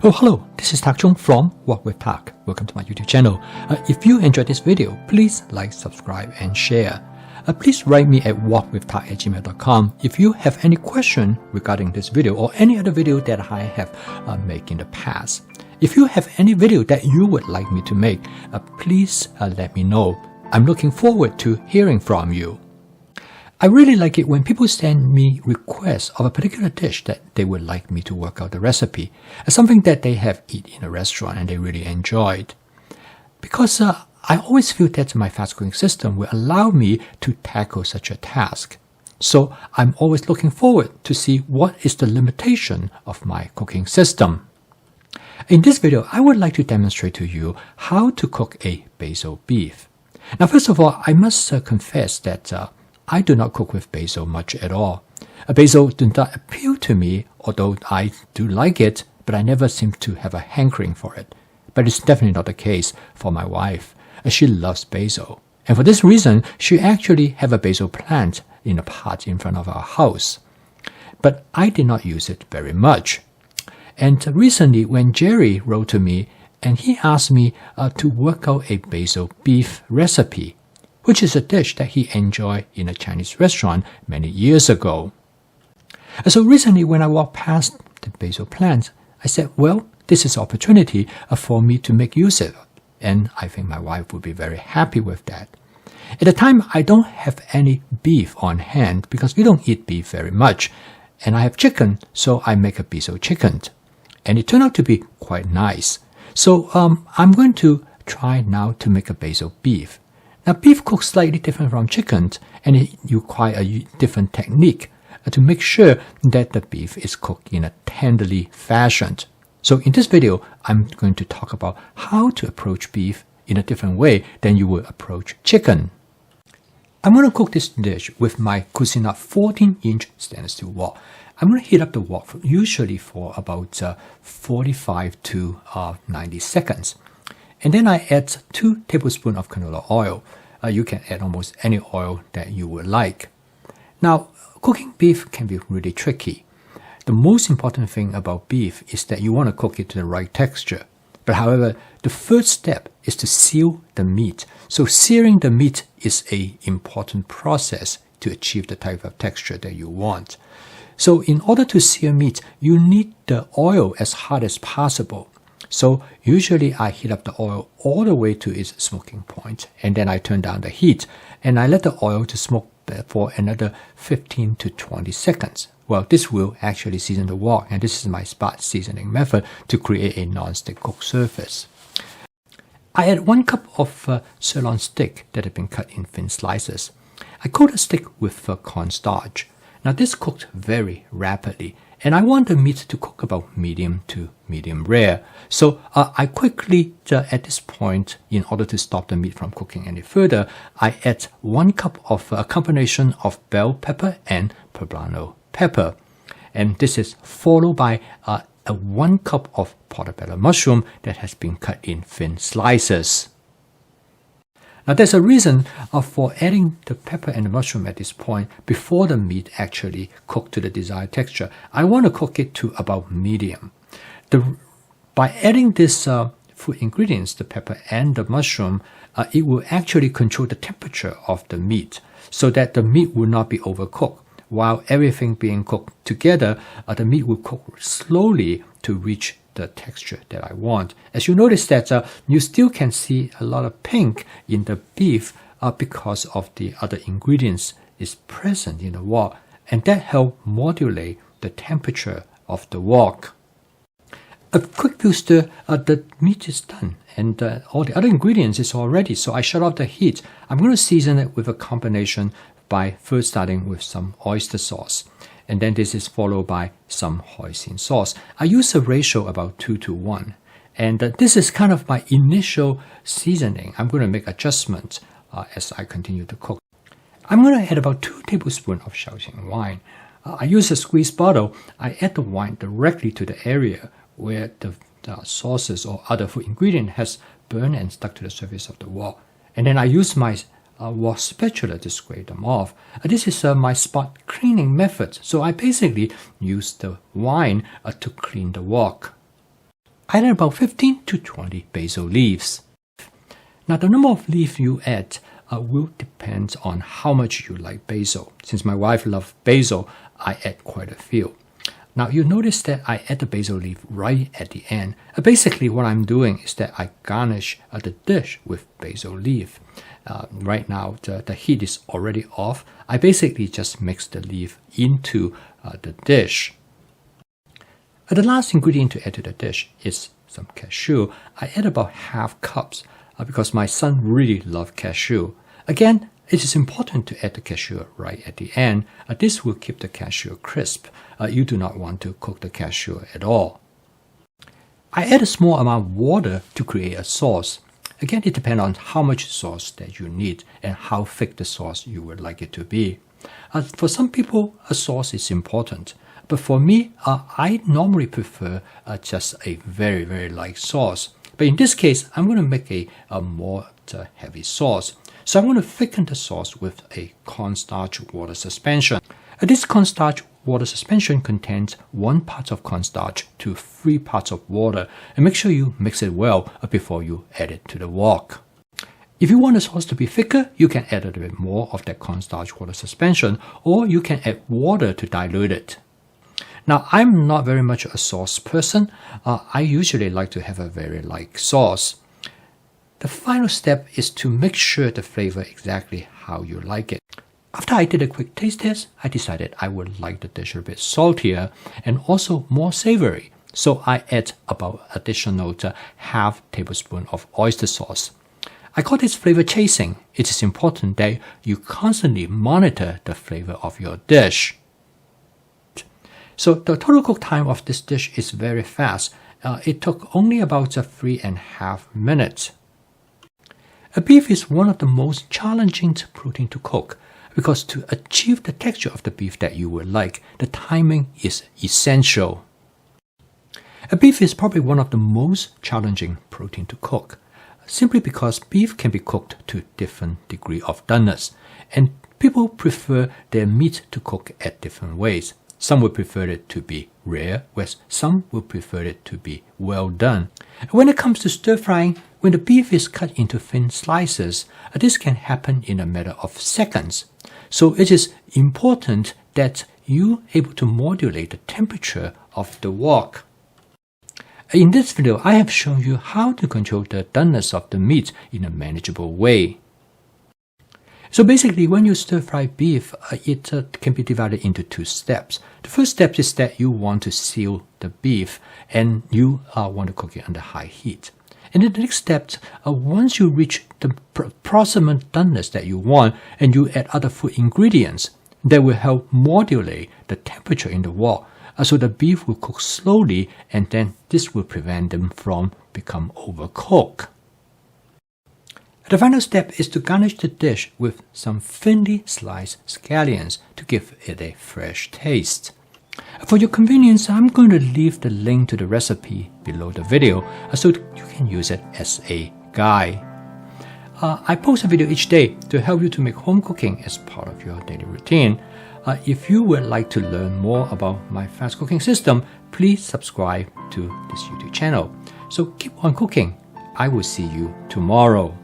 Oh, hello, this is Tak Chung from Walk with Tak. Welcome to my YouTube channel. If you enjoyed this video, please like, subscribe, and share. Please write me at walkwithtak@gmail.com if you have any question regarding this video or any other video that I have made in the past. If you have any video that you would like me to make, please let me know. I'm looking forward to hearing from you. I really like it when people send me requests of a particular dish that they would like me to work out the recipe, something that they have eaten in a restaurant and they really enjoyed. Because I always feel that my fast cooking system will allow me to tackle such a task. So I'm always looking forward to see what is the limitation of my cooking system. In this video, I would like to demonstrate to you how to cook a basil beef. Now, first of all, I must confess that I do not cook with basil much at all. Basil does not appeal to me, although I do like it, but I never seem to have a hankering for it. But it's definitely not the case for my wife. She loves basil. And for this reason, she actually have a basil plant in a pot in front of our house. But I did not use it very much. And recently, when Jerry wrote to me, and he asked me to work out a basil beef recipe, which is a dish that he enjoyed in a Chinese restaurant many years ago. So recently, when I walked past the basil plant, I said, well, this is an opportunity for me to make use of it. And I think my wife would be very happy with that. At the time, I don't have any beef on hand because we don't eat beef very much. And I have chicken, so I make a basil chicken. And it turned out to be quite nice. So I'm going to try now to make a basil beef. Now, beef cooks slightly different from chicken, and it requires a different technique to make sure that the beef is cooked in a tenderly fashion. So in this video, I'm going to talk about how to approach beef in a different way than you would approach chicken. I'm going to cook this dish with my Cuisinart 14-inch stainless steel wok. I'm going to heat up the wok usually for about 45 to 90 seconds. And then I add 2 tablespoons of canola oil. You can add almost any oil that you would like. Now, cooking beef can be really tricky. The most important thing about beef is that you want to cook it to the right texture. But however, the first step is to seal the meat. So searing the meat is an important process to achieve the type of texture that you want. So in order to sear meat, you need the oil as hot as possible. So usually I heat up the oil all the way to its smoking point, and then I turn down the heat, and I let the oil to smoke for another 15 to 20 seconds. Well, this will actually season the wok, and this is my spot seasoning method to create a non-stick cook surface. I add 1 cup of sirloin steak that had been cut in thin slices. I coat the steak with cornstarch. Now this cooked very rapidly, and I want the meat to cook about medium to medium rare. So I quickly, at this point, in order to stop the meat from cooking any further, I add 1 cup of a combination of bell pepper and poblano pepper. And this is followed by 1 cup of portobello mushroom that has been cut in thin slices. Now there's a reason for adding the pepper and the mushroom at this point before the meat actually cooked to the desired texture. I want to cook it to about medium. By adding these food ingredients, the pepper and the mushroom, it will actually control the temperature of the meat so that the meat will not be overcooked. While everything being cooked together, the meat will cook slowly to reach the texture that I want. As you notice that you still can see a lot of pink in the beef because of the other ingredients is present in the wok, and that helps modulate the temperature of the wok. A quick booster, the meat is done, and all the other ingredients is all ready, so I shut off the heat. I'm going to season it with a combination by first starting with some oyster sauce. And then this is followed by some hoisin sauce. I use a ratio about 2 to 1. And this is kind of my initial seasoning. I'm going to make adjustments as I continue to cook. I'm going to add about 2 tablespoons of Shaoxing wine. I use a squeeze bottle. I add the wine directly to the area where the sauces or other food ingredient has burned and stuck to the surface of the wok. And then I use my wok spatula to scrape them off. This is my spot cleaning method. So I basically use the wine to clean the wok. I add about 15 to 20 basil leaves. Now the number of leaves you add will depend on how much you like basil. Since my wife loves basil, I add quite a few. Now you notice that I add the basil leaf right at the end. Basically what I'm doing is that I garnish the dish with basil leaf. Right now the heat is already off. I basically just mix the leaf into the dish. The last ingredient to add to the dish is some cashew. I add about half cups because my son really loves cashew. Again, it is important to add the cashew right at the end. This will keep the cashew crisp. You do not want to cook the cashew at all. I add a small amount of water to create a sauce. Again, it depends on how much sauce that you need and how thick the sauce you would like it to be. For some people, a sauce is important. But for me, I normally prefer just a very, very light sauce. But in this case, I'm going to make a more heavy sauce. So I'm going to thicken the sauce with a cornstarch water suspension. This cornstarch water suspension contains 1 part of cornstarch to 3 parts of water. And make sure you mix it well before you add it to the wok. If you want the sauce to be thicker, you can add a little bit more of that cornstarch water suspension, or you can add water to dilute it. Now, I'm not very much a sauce person. I usually like to have a very light sauce. The final step is to make sure the flavor exactly how you like it. After I did a quick taste test, I decided I would like the dish a bit saltier and also more savory. So I add about additional half tablespoon of oyster sauce. I call this flavor chasing. It is important that you constantly monitor the flavor of your dish. So the total cook time of this dish is very fast. It took only about 3.5 minutes. Beef is one of the most challenging protein to cook because to achieve the texture of the beef that you would like, the timing is essential. Beef is probably one of the most challenging protein to cook, simply because beef can be cooked to different degree of doneness, and people prefer their meat to cook at different ways. Some would prefer it to be rare, whereas some would prefer it to be well done. When it comes to stir frying, when the beef is cut into thin slices, this can happen in a matter of seconds. So it is important that you are able to modulate the temperature of the wok. In this video, I have shown you how to control the doneness of the meat in a manageable way. So basically, when you stir fry beef, it can be divided into 2 steps. The first step is that you want to seal the beef and you want to cook it under high heat. And then the next step, once you reach the approximate doneness that you want and you add other food ingredients, that will help modulate the temperature in the wok. So the beef will cook slowly and then this will prevent them from becoming overcooked. The final step is to garnish the dish with some thinly sliced scallions to give it a fresh taste. For your convenience, I'm going to leave the link to the recipe below the video so you can use it as a guide. I post a video each day to help you to make home cooking as part of your daily routine. If you would like to learn more about my fast cooking system, please subscribe to this YouTube channel. So keep on cooking. I will see you tomorrow.